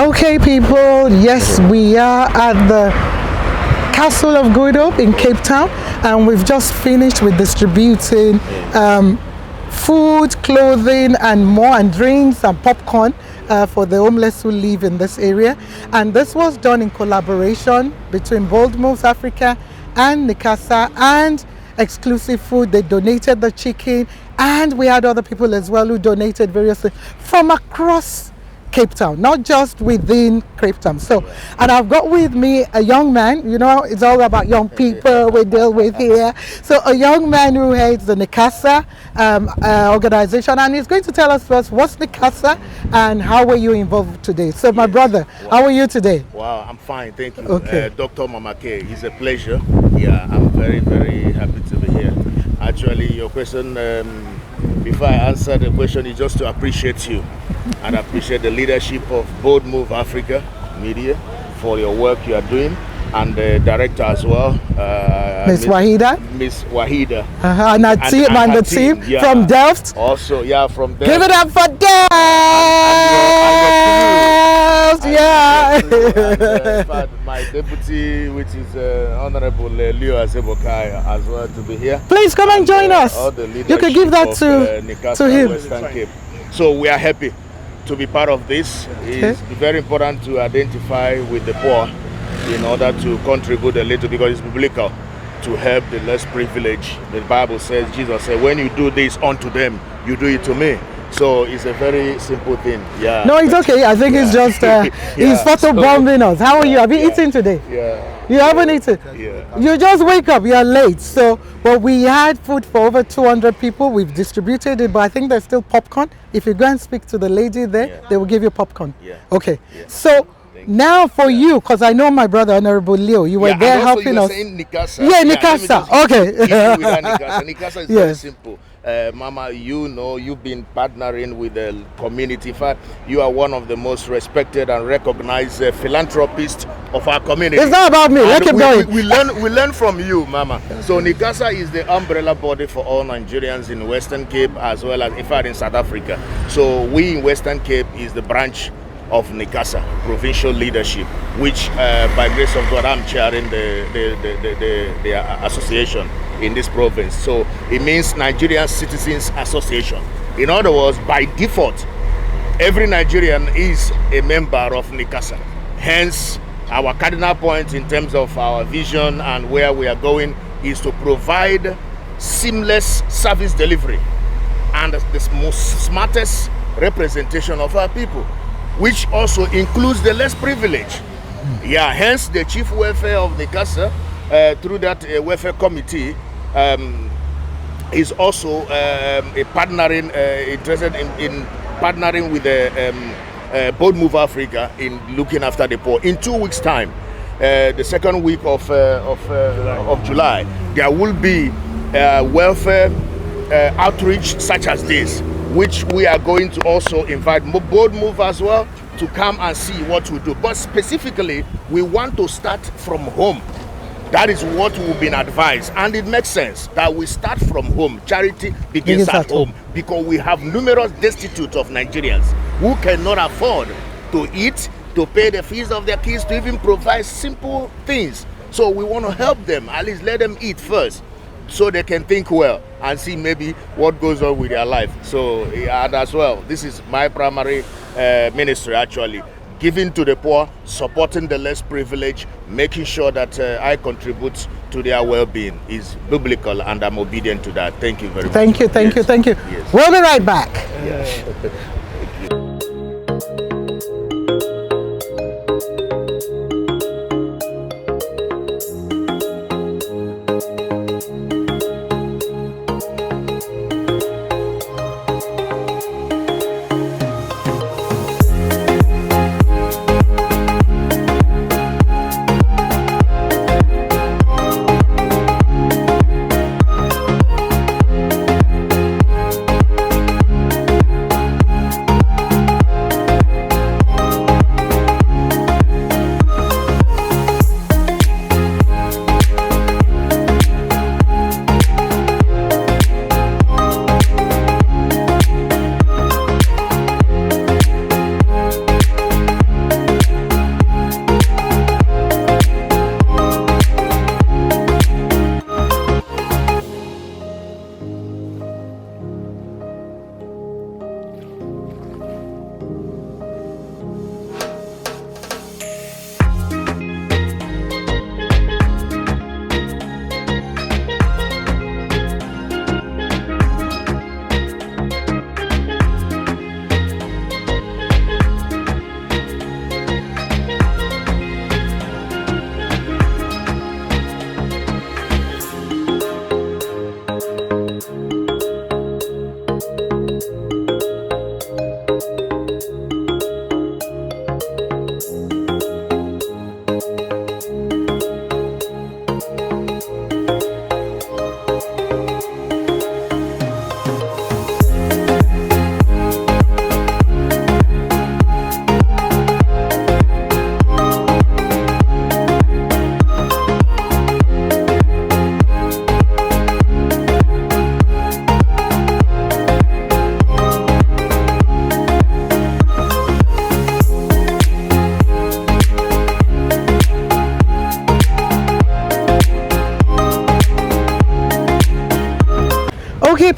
Okay, people, yes, we are at the Castle of Good Hope in Cape Town, and we've just finished with distributing food, clothing, and more, and drinks and popcorn for the homeless who live in this area. And this was done in collaboration between Bold Moves Africa and Nikasa and Exclusive Food. They donated the chicken, and we had other people as well who donated various things from across Cape Town, not just within Cape Town. So, and I've got with me a young man, you know, it's all about young people we deal with here. So a young man who heads the Nikasa organization, and he's going to tell us first what's Nikasa and how were you involved today. So my brother, how are you today? Wow, I'm fine, thank you. Okay. Dr. Mamake, it's a pleasure. Yeah, I'm very, very happy to be here. Actually, your question, before I answer the question, is just to appreciate you and appreciate the leadership of Bold Move Africa Media for your work you are doing, and the director as well, Miss Wahida. Miss Wahida. And our team and the team yeah. from Delft. Also, yeah, from Delft. Give it up for Delft! Yeah. And, my deputy, which is Honorable Leo Azebokai, as well, to be here. Please come and join us. You can give that to him. Western Cape. So we are happy to be part of this. It's very important to identify with the poor in order to contribute a little, because it's biblical to help the less privileged. The Bible says, Jesus said, when you do this unto them, you do it to me. So it's a very simple thing. Yeah. No, it's okay. I think it's just he's photobombing us. How are you? Have you eaten today? Yeah. You haven't eaten? Yeah. You just wake up, you're late. So, but we had food for over 200 people. We've distributed it, but I think there's still popcorn. If you go and speak to the lady there, they will give you popcorn. Yeah. Okay. Yeah. So now for you, because I know my brother, Honorable Leo, you were there helping us. Nikasa. Yeah, Nikasa. Okay. Nikasa is very simple. Mama, you know, you've been partnering with the community. In fact, you are one of the most respected and recognized philanthropists of our community. It's not about me. Let's keep going. We learn from you, Mama. So Nikasa is the umbrella body for all Nigerians in Western Cape, as well as, in fact, in South Africa. So we in Western Cape is the branch of Nikasa, provincial leadership, which by grace of God, I'm chairing the association in this province. So it means Nigerian Citizens Association. In other words, by default, every Nigerian is a member of Nikasa. Hence, our cardinal point in terms of our vision and where we are going is to provide seamless service delivery and the most smartest representation of our people, which also includes the less privileged. Yeah, hence the chief welfare of Nikasa, through that welfare committee, is also interested in partnering with the Bold Move Africa in looking after the poor. In 2 weeks' time, the second week of July, there will be welfare outreach such as this, which we are going to also invite Bold Move as well to come and see what we do. But specifically, we want to start from home. That is what we've been advised. And it makes sense that we start from home. Charity begins at home, because we have numerous destitute of Nigerians who cannot afford to eat, to pay the fees of their kids, to even provide simple things. So we want to help them, at least let them eat first, so they can think well and see maybe what goes on with their life. So, and as well, this is my primary ministry, actually, giving to the poor, supporting the less privileged, making sure that I contribute to their well-being is biblical, and I'm obedient to that. Thank you very much. Thank you. Yes. We'll be right back. Yes.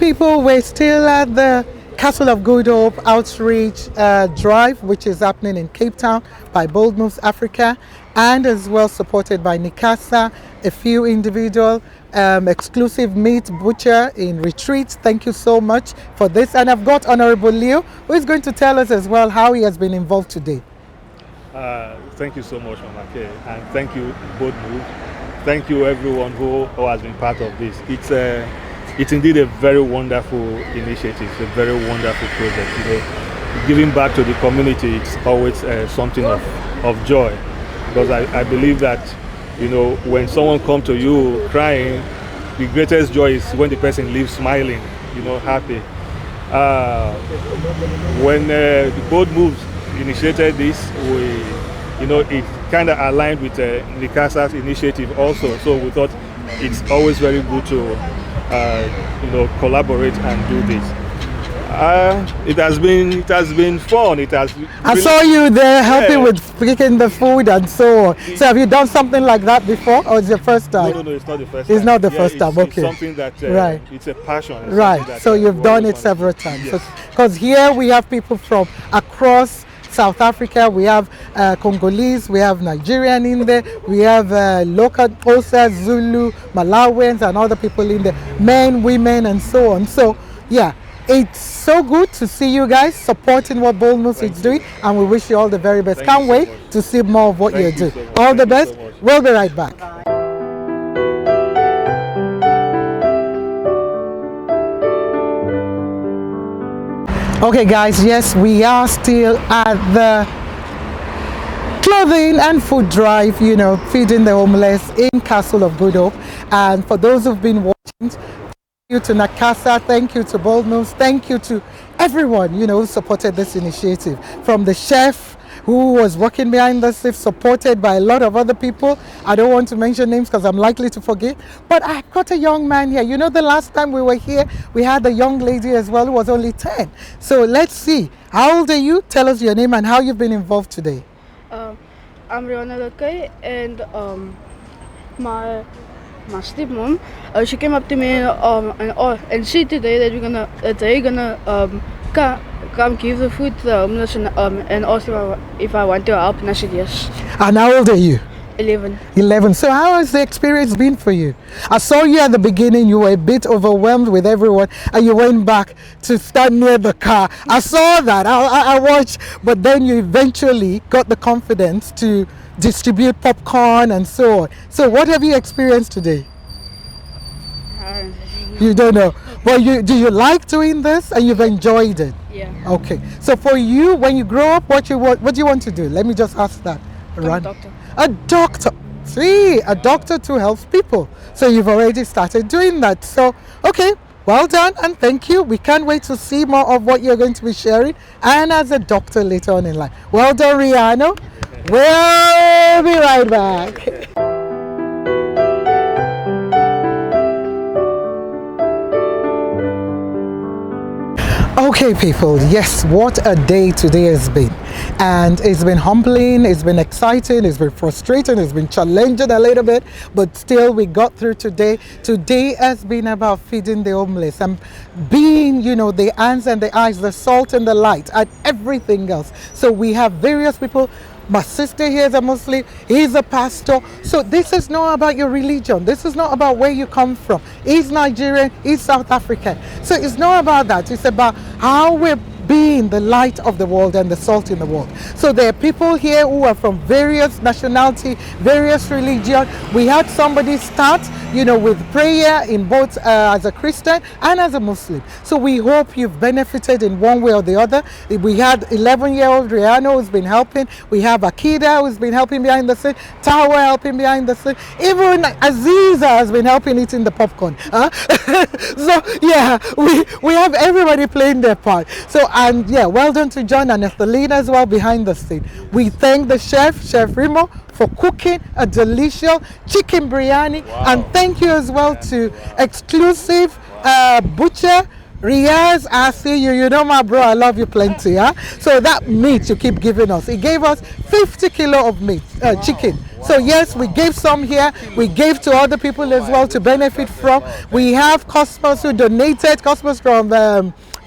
people, we're still at the Castle of Good Hope Outreach Drive, which is happening in Cape Town by Bold Moves Africa, and as well supported by Nikasa, a few individual exclusive meat butcher in retreat. Thank you so much for this. And I've got Honorable Leo, who is going to tell us as well how he has been involved today. Thank you so much, Mama K, and thank you, Bold Moves. Thank you, everyone who has been part of this. It's indeed a very wonderful initiative, a very wonderful project. You know, giving back to the community, it's always something of joy, because I believe that, you know, when someone comes to you crying, the greatest joy is when the person leaves smiling, you know, happy. When the Bold Moves initiated this, you know, it kind of aligned with Nikasa's initiative also. So we thought it's always very good to, you know, collaborate and do this. It has been fun. I saw you there helping with picking the food and so on. So have you done something like that before, or is it the first time? No, it's not the first time. It's not the first time. Okay. It's something that right. It's a passion. It's right. So you've done it several times. Yes. Because here we have people from across South Africa, we have Congolese, we have Nigerian in there, we have local Xhosa, Zulu, Malawians, and other people in there, men, women, and so on. So yeah, it's so good to see you guys supporting what Bold Moves is doing, and we wish you all the very best. Can't wait to see more of what you're doing. All the best. We'll be right back. Okay guys, yes, we are still at the clothing and food drive, you know, feeding the homeless in Castle of Good Hope. And for those who've been watching, thank you to Nakasa, thank you to Bold Moves, thank you to everyone, you know, who supported this initiative. From the chef who was working behind the scenes, supported by a lot of other people. I don't want to mention names because I'm likely to forget. But I got a young man here. You know, the last time we were here, we had a young lady as well who was only 10. So let's see. How old are you? Tell us your name and how you've been involved today. I'm Rihanna Lukai, and my stepmom, she came up to me and said today that they're gonna come give the food to the homeless and ask if I want to help, and I said yes. And how old are you? 11. 11. So how has the experience been for you? I saw you at the beginning, you were a bit overwhelmed with everyone and you went back to stand near the car. I saw that, I watched, but then you eventually got the confidence to distribute popcorn and so on. So what have you experienced today? You don't know. Well, do you like doing this and you've enjoyed it? Yeah. Okay. So for you, when you grow up, what do you want to do? Let me just ask that. A doctor. A doctor. See, a doctor to help people. So you've already started doing that. So, okay, well done and thank you. We can't wait to see more of what you're going to be sharing. And as a doctor later on in life. Well done, Rihanna. We'll be right back. Okay people, yes, what a day today has been. And it's been humbling, it's been exciting, it's been frustrating, it's been challenging a little bit, but still we got through today. Today has been about feeding the homeless and being, you know, the hands and the eyes, the salt and the light and everything else. So we have various people. My sister here is a Muslim, he's a pastor. So this is not about your religion. This is not about where you come from. He's Nigerian, he's South African. So it's not about that. It's about how we're being the light of the world and the salt in the world. So there are people here who are from various nationality, various religion. We had somebody start, you know, with prayer in both as a Christian and as a Muslim. So we hope you've benefited in one way or the other. We had 11-year-old Rihanna who's been helping. We have Akida who's been helping behind the scene. Tawa helping behind the scene. Even Aziza has been helping eating the popcorn. So yeah, we have everybody playing their part. So and yeah, well done to John and Ethelina as well behind the scene. We thank the chef, Chef Remo, for cooking a delicious chicken biryani. Wow. And thank you as well to exclusive butcher Riaz. I see you, you know my bro, I love you plenty. Huh? So that meat you keep giving us, he gave us 50 kilo of meat, chicken. Wow. So yes, we gave some here. We gave to other people as well to benefit from. We have customers who donated, customers from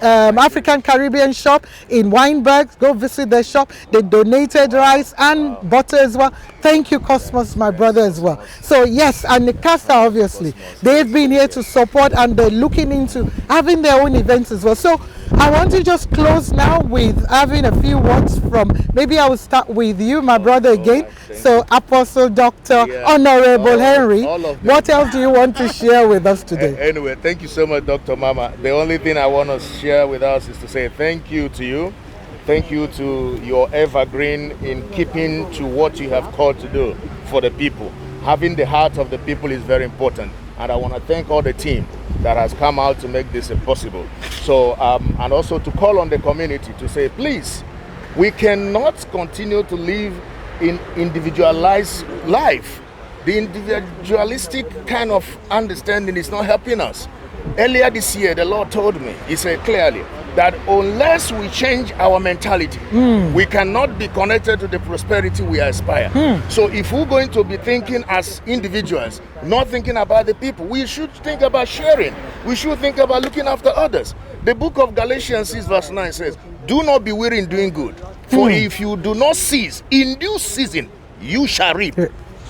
African Caribbean shop in Weinberg. Go visit their shop. They donated rice and butter as well. Thank you, Cosmos, my brother, as well. So yes, and the Casa, obviously, they've been here to support, and they're looking into having their own events as well. So I want to just close now with having a few words from, maybe I will start with you, my brother, again. So Apostle Dr. Honorable Henry, what else do you want to share with us today? Anyway, thank you so much, Dr. Mama. The only thing I want to share with us is to say thank you to you. Thank you to your evergreen in keeping to what you have called to do for the people. Having the heart of the people is very important. And I want to thank all the team that has come out to make this possible. So, and also to call on the community to say, please, we cannot continue to live in individualized life. The individualistic kind of understanding is not helping us. Earlier this year, the Lord told me, He said clearly, that unless we change our mentality, we cannot be connected to the prosperity we aspire. So if we're going to be thinking as individuals, not thinking about the people, we should think about sharing. We should think about looking after others. The book of Galatians 6 verse 9 says, do not be weary in doing good, for if you do not cease, in due season, you shall reap.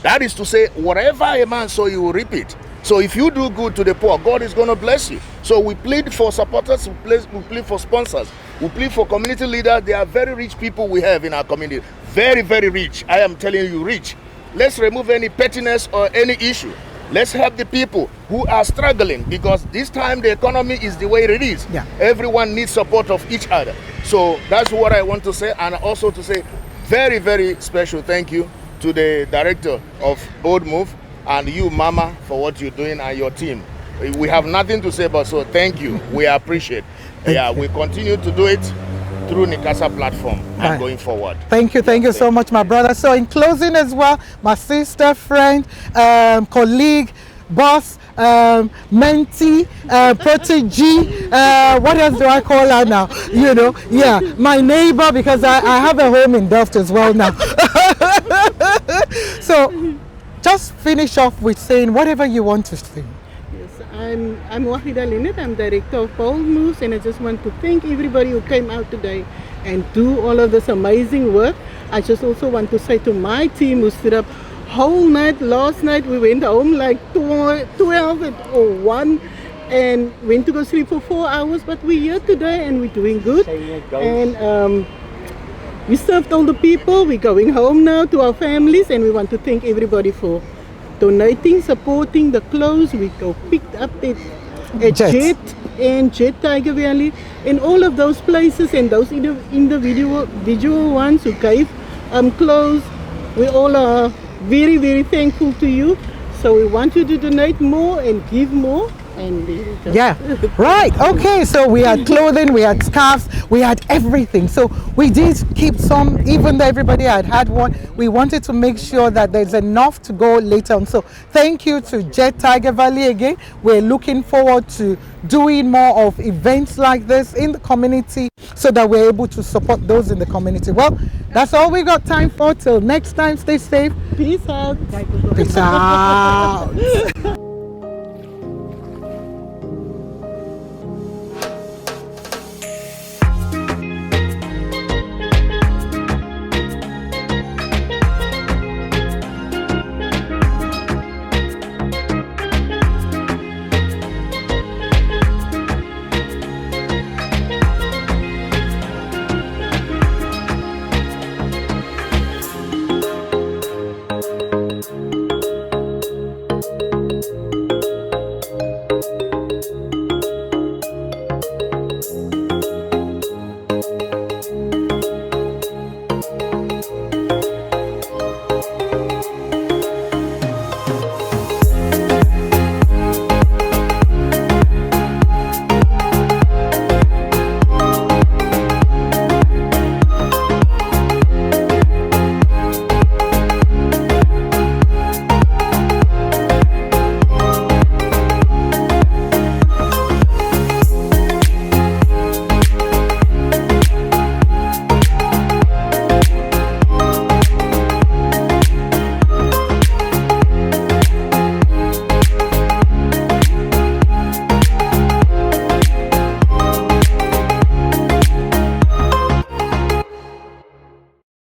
That is to say, whatever a man sow, you will reap it. So if you do good to the poor, God is going to bless you. So we plead for supporters, we plead for sponsors, we plead for community leaders. They are very rich people we have in our community. Very, very rich. I am telling you, rich. Let's remove any pettiness or any issue. Let's help the people who are struggling, because this time the economy is the way it is. Everyone needs support of each other. So that's what I want to say. And also to say very, very special thank you to the director of Bold Move, and you, Mama, for what you're doing, and your team. We have nothing to say about, so thank you. We appreciate. We continue to do it through Nikasa platform and going forward. Thank you so much, my brother. So in closing as well, my sister, friend, colleague, boss, mentee, protege, what else do I call her now? You know, my neighbor, because I have a home in Delft as well now. So just finish off with saying whatever you want to say. Yes, I'm Wahida Linet, I'm director of Bold Moves, and I just want to thank everybody who came out today and do all of this amazing work. I just also want to say to my team who stood up whole night, last night we went home like 12 or 1 and went to go sleep for 4 hours, but we're here today and we're doing good. And we served all the people. We're going home now to our families, and we want to thank everybody for donating, supporting the clothes. We go picked up at Jet and Jet Tiger Valley and all of those places, and those individual ones who gave clothes. We all are very, very thankful to you. So we want you to donate more and give more. Right. Okay, so we had clothing, we had scarves, we had everything. So we did keep some, even though everybody had one. We wanted to make sure that there's enough to go later on. So thank you to Jet Tiger Valley again. We're looking forward to doing more of events like this in the community so that we're able to support those in the community. Well, that's all we got time for. Till next time, stay safe. Peace out. Peace out.